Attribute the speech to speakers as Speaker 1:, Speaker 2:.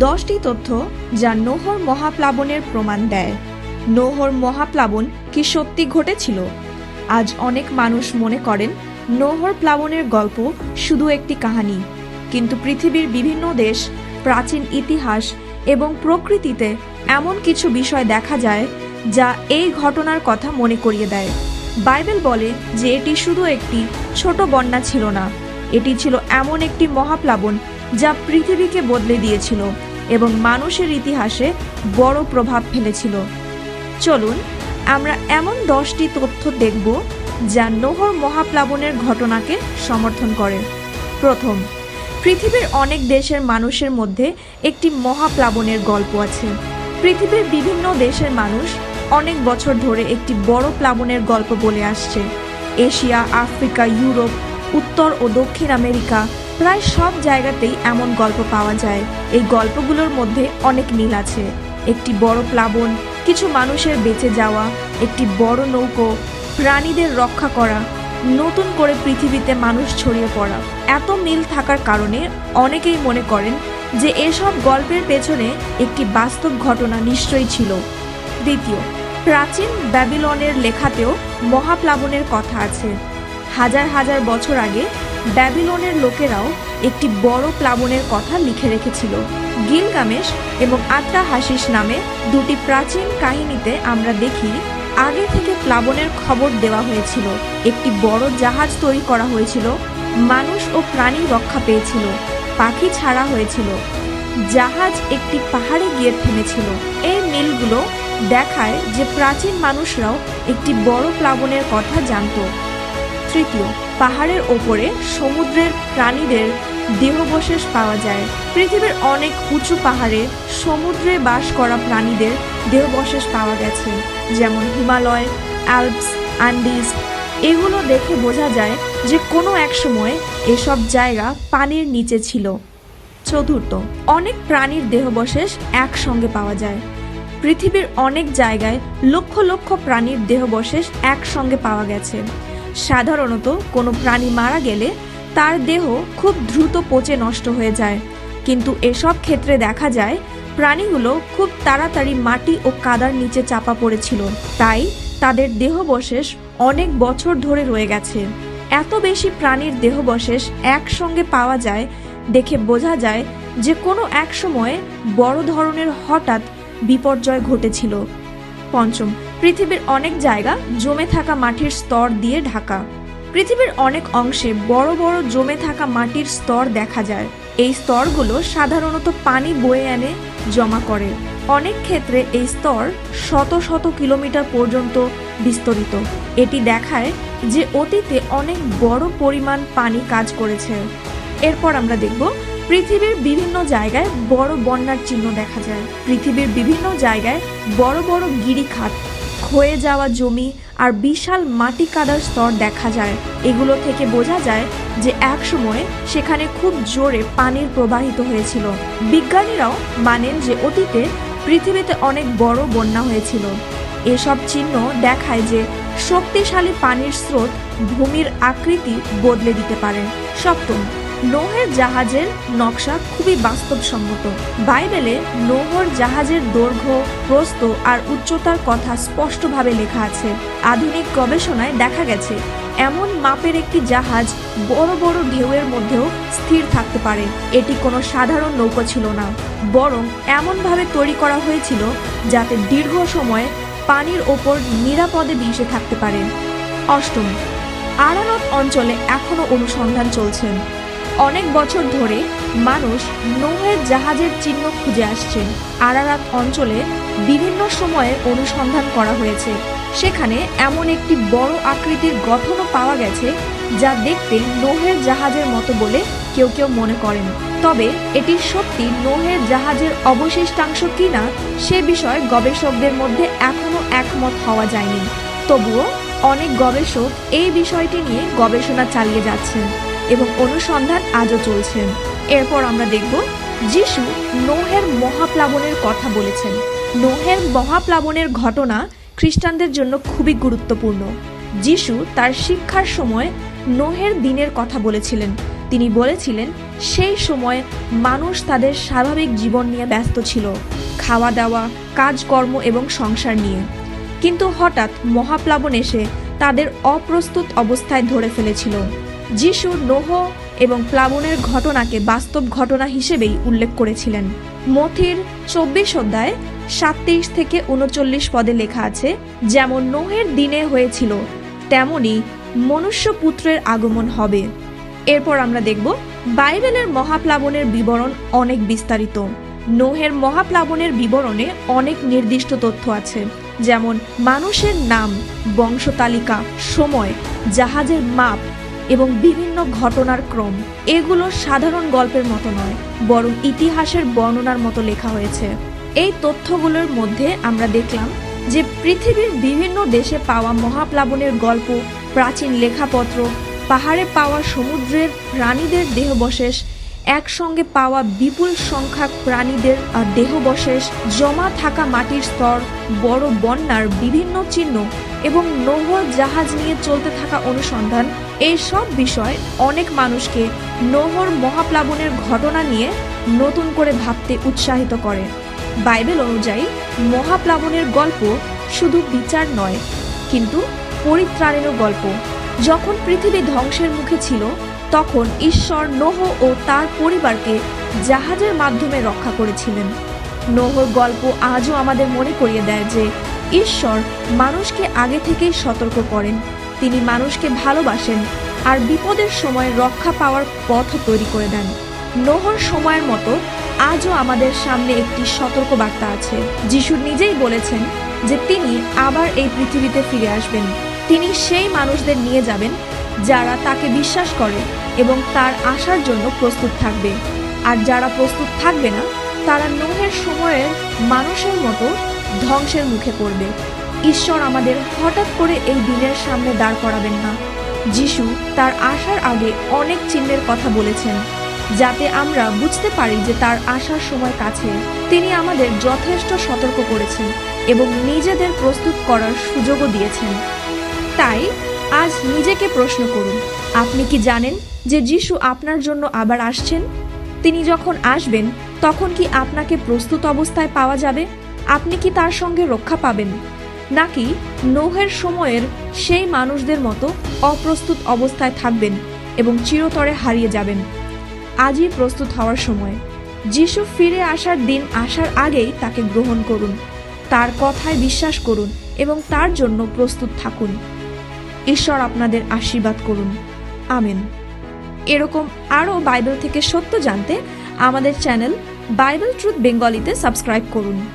Speaker 1: 10টি তথ্য যা নোহর মহাপ্লাবনের প্রমাণ দেয়। নোহর মহাপ্লাবন কি সত্যি ঘটেছিল? আজ অনেক মানুষ মনে করেন নোহর প্লাবনের গল্প শুধু একটি কাহিনী, কিন্তু পৃথিবীর বিভিন্ন দেশ, প্রাচীন ইতিহাস এবং প্রকৃতিতে এমন কিছু বিষয় দেখা যায় যা এই ঘটনার কথা মনে করিয়ে দেয়। বাইবেল বলে যে এটি শুধু একটি ছোট বন্যা ছিল না, এটি ছিল এমন একটি মহাপ্লাবন যা পৃথিবীকে বদলে দিয়েছিল এবং মানুষের ইতিহাসে বড় প্রভাব ফেলেছিল। চলুন আমরা এমন 10টি তথ্য দেখব যা নোহর মহাপ্লাবনের ঘটনাকে সমর্থন করে। প্রথম, পৃথিবীর অনেক দেশের মানুষের মধ্যে একটি মহাপ্লাবনের গল্প আছে। পৃথিবীর বিভিন্ন দেশের মানুষ অনেক বছর ধরে একটি বড় প্লাবনের গল্প বলে আসছে। এশিয়া, আফ্রিকা, ইউরোপ, উত্তর ও দক্ষিণ আমেরিকা, প্রায় সব জায়গাতেই এমন গল্প পাওয়া যায়। এই গল্পগুলোর মধ্যে অনেক মিল আছে। একটি বড় প্লাবন, কিছু মানুষের বেঁচে যাওয়া, একটি বড় নৌকো, প্রাণীদের রক্ষা করা, নতুন করে পৃথিবীতে মানুষ ছড়িয়ে পড়া। এত মিল থাকার কারণে অনেকেই মনে করেন যে এসব গল্পের পেছনে একটি বাস্তব ঘটনা নিশ্চয়ই ছিল। দ্বিতীয়, প্রাচীন ব্যাবিলনের লেখাতেও মহাপ্লাবনের কথা আছে। হাজার হাজার বছর আগে ব্যাবিলনের লোকেরাও একটি বড় প্লাবনের কথা লিখে রেখেছিল। গিলগামেশ এবং আত্রাহাসিস নামে দুটি প্রাচীন কাহিনীতে আমরা দেখি আগে থেকে প্লাবনের খবর দেওয়া হয়েছিল। একটি বড় জাহাজ তৈরি করা হয়েছিল, মানুষ ও প্রাণী রক্ষা পেয়েছিল, পাখি ছাড়া হয়েছিল, জাহাজ একটি পাহাড়ে গিয়ে থেমেছিল। এই মিলগুলো দেখায় যে প্রাচীন মানুষরাও একটি বড় প্লাবনের কথা জানত। তৃতীয়, পাহাড়ের ওপরে সমুদ্রের প্রাণীদের দেহাবশেষ পাওয়া যায়। পৃথিবীর অনেক উঁচু পাহাড়ে সমুদ্রে বাস করা প্রাণীদের দেহাবশেষ পাওয়া গেছে, যেমন হিমালয়, অ্যালপস, আন্ডিজ। এগুলো দেখে বোঝা যায় যে কোনো এক সময় এসব জায়গা পানির নিচে ছিল। চতুর্থ, অনেক প্রাণীর দেহাবশেষ একসঙ্গে পাওয়া যায়। পৃথিবীর অনেক জায়গায় লক্ষ লক্ষ প্রাণীর দেহাবশেষ একসঙ্গে পাওয়া গেছে। সাধারণত কোনো প্রাণী মারা গেলে তার দেহ খুব দ্রুত পচে নষ্ট হয়ে যায়, কিন্তু এসব ক্ষেত্রে দেখা যায় প্রাণীগুলো খুব তাড়াতাড়ি মাটি ও কাদার নিচে চাপা পড়েছিল, তাই তাদের দেহাবশেষ অনেক বছর ধরে রয়ে গেছে। এত বেশি প্রাণীর দেহাবশেষ একসঙ্গে পাওয়া যায় দেখে বোঝা যায় যে কোনো এক সময়ে বড় ধরনের হঠাৎ বিপর্যয় ঘটেছিল। পঞ্চম, পৃথিবীর অনেক জায়গা জমে থাকা মাটির স্তর দিয়ে ঢাকা। পৃথিবীর অনেক অংশে বড় বড় জমে থাকা মাটির স্তর দেখা যায়। এই স্তরগুলো সাধারণত পানি বয়ে এনে জমা করে। অনেক ক্ষেত্রে এই স্তর শত শত কিলোমিটার পর্যন্ত বিস্তৃত। এটি দেখায় যে অতীতে অনেক বড় পরিমাণ পানি কাজ করেছে। এরপর আমরা দেখব পৃথিবীর বিভিন্ন জায়গায় বড় বন্যার চিহ্ন দেখা যায়। পৃথিবীর বিভিন্ন জায়গায় বড় বড় গিরিখাত, ক্ষয়ে যাওয়া জমি আর বিশাল মাটি কাদার স্তর দেখা যায়। এগুলো থেকে বোঝা যায় যে এক সময় সেখানে খুব জোরে পানির প্রবাহিত হয়েছিল। বিজ্ঞানীরাও মানেন যে অতীতে পৃথিবীতে অনেক বড় বন্যা হয়েছিল। এসব চিহ্ন দেখায় যে শক্তিশালী পানির স্রোত ভূমির আকৃতি বদলে দিতে পারে। সপ্তম, নোহের জাহাজের নকশা খুবই বাস্তবসম্মত। বাইবেলে নোহর জাহাজের দৈর্ঘ্য, প্রস্থ আর উচ্চতার কথা স্পষ্টভাবে লেখা আছে। আধুনিক গবেষণায় দেখা গেছে এমন মাপের একটি জাহাজ বড় বড় ঢেউয়ের মধ্যেও স্থির থাকতে পারে। এটি কোনো সাধারণ নৌকা ছিল না, বরং এমনভাবে তৈরি করা হয়েছিল যাতে দীর্ঘ সময় পানির ওপর নিরাপদে ভেসে থাকতে পারে। অষ্টম, আরারত অঞ্চলে এখনও অনুসন্ধান চলছে। অনেক বছর ধরে মানুষ নোহের জাহাজের চিহ্ন খুঁজে আসছে। আরারাত অঞ্চলে বিভিন্ন সময়ে অনুসন্ধান করা হয়েছে। সেখানে এমন একটি বড় আকৃতির গঠনও পাওয়া গেছে যা দেখতে নোহের জাহাজের মতো বলে কেউ কেউ মনে করেন। তবে এটি সত্যি নোহের জাহাজের অবশিষ্টাংশ কিনা সে বিষয়ে গবেষকদের মধ্যে এখনো একমত হওয়া যায়নি। তবুও অনেক গবেষক এই বিষয়টি নিয়ে গবেষণা চালিয়ে যাচ্ছেন এবং অনুসন্ধান আজও চলছে। এরপর আমরা দেখব যিশু নোহের মহাপ্লাবনের কথা বলেছেন। নোহের মহাপ্লাবনের ঘটনা খ্রিস্টানদের জন্য খুবই গুরুত্বপূর্ণ। যিশু তার শিক্ষার সময় নোহের দিনের কথা বলেছিলেন, তিনি বলেছিলেন সেই সময় মানুষ তাদের স্বাভাবিক জীবন নিয়ে ব্যস্ত ছিল, খাওয়া দাওয়া, কাজকর্ম এবং সংসার নিয়ে। কিন্তু হঠাৎ মহাপ্লাবন এসে তাদের অপ্রস্তুত অবস্থায় ধরে ফেলেছিল। যিশু নোহ এবং প্লাবনের ঘটনাকে বাস্তব ঘটনা হিসেবেই উল্লেখ করেছিলেন। মথির 24 অধ্যায় 37 থেকে 39 পদে লেখা আছে, যেমন নোহের দিনে হয়েছিল তেমনি মনুষ্যপুত্রের আগমন হবে। এরপর আমরা দেখব বাইবেলের মহাপ্লাবনের বিবরণ অনেক বিস্তারিত। নোহের মহাপ্লাবনের বিবরণে অনেক নির্দিষ্ট তথ্য আছে, যেমন মানুষের নাম, বংশতালিকা, সময়, জাহাজের মাপ এবং বিভিন্ন ঘটনার ক্রম। এগুলো সাধারণ গল্পের মতো নয়, বরং ইতিহাসের বর্ণনার মতো লেখা হয়েছে। এই তথ্যগুলোর মধ্যে আমরা দেখলাম যে পৃথিবীর বিভিন্ন দেশে পাওয়া মহাপ্লাবনের গল্প, প্রাচীন লেখাপত্র, পাহাড়ে পাওয়া সমুদ্রের প্রাণীদের দেহবশেষ, একসঙ্গে পাওয়া বিপুল সংখ্যক প্রাণীদের দেহবশেষ, জমা থাকা মাটির স্তর, বড় বন্যার বিভিন্ন চিহ্ন এবং নোহ জাহাজ নিয়ে চলতে থাকা অনুসন্ধান, এই সব বিষয় অনেক মানুষকে নোহর মহাপ্লাবনের ঘটনা নিয়ে নতুন করে ভাবতে উৎসাহিত করে। বাইবেল অনুযায়ী মহাপ্লাবনের গল্প শুধু বিচার নয়, কিন্তু পরিত্রাণেরও গল্প। যখন পৃথিবী ধ্বংসের মুখে ছিল, তখন ঈশ্বর নোহ ও তার পরিবারকে জাহাজের মাধ্যমে রক্ষা করেছিলেন। নোহর গল্প আজও আমাদের মনে করিয়ে দেয় যে ঈশ্বর মানুষকে আগে থেকেই সতর্ক করেন, তিনি মানুষকে ভালোবাসেন আর বিপদের সময় রক্ষা পাওয়ার পথ তৈরি করে দেন। নোহর সময়ের মতো আজও আমাদের সামনে একটি সতর্ক বার্তা আছে। যিশু নিজেই বলেছেন যে তিনি আবার এই পৃথিবীতে ফিরে আসবেন। তিনি সেই মানুষদের নিয়ে যাবেন যারা তাকে বিশ্বাস করে এবং তার আসার জন্য প্রস্তুত থাকবে। আর যারা প্রস্তুত থাকবে না, তারা নোহের সময়ের মানুষের মতো ধ্বংসের মুখে পড়বে। ঈশ্বর আমাদের হঠাৎ করে এই দিনের সামনে দাঁড় করাবেন না। যিশু তার আসার আগে অনেক চিহ্নের কথা বলেছেন, যাতে আমরা বুঝতে পারি যে তার আসার সময় কাছে। তিনি আমাদের যথেষ্ট সতর্ক করেছেন এবং নিজেদের প্রস্তুত করার সুযোগও দিয়েছেন। তাই আজ নিজেকে প্রশ্ন করুন, আপনি কি জানেন যে যিশু আপনার জন্য আবার আসছেন? তিনি যখন আসবেন, তখন কি আপনাকে প্রস্তুত অবস্থায় পাওয়া যাবে? আপনি কি তার সঙ্গে রক্ষা পাবেন, নাকি নোহের সময়ের সেই মানুষদের মতো অপ্রস্তুত অবস্থায় থাকবেন এবং চিরতরে হারিয়ে যাবেন? আজই প্রস্তুত হওয়ার সময়। যিশু ফিরে আসার দিন আসার আগেই তাকে গ্রহণ করুন, তার কথায় বিশ্বাস করুন এবং তার জন্য প্রস্তুত থাকুন। ঈশ্বর আপনাদের আশীর্বাদ করুন। আমেন। এরকম আরও বাইবেল থেকে সত্য জানতে আমাদের চ্যানেল বাইবেল ট্রুথ বেঙ্গলিতে সাবস্ক্রাইব করুন।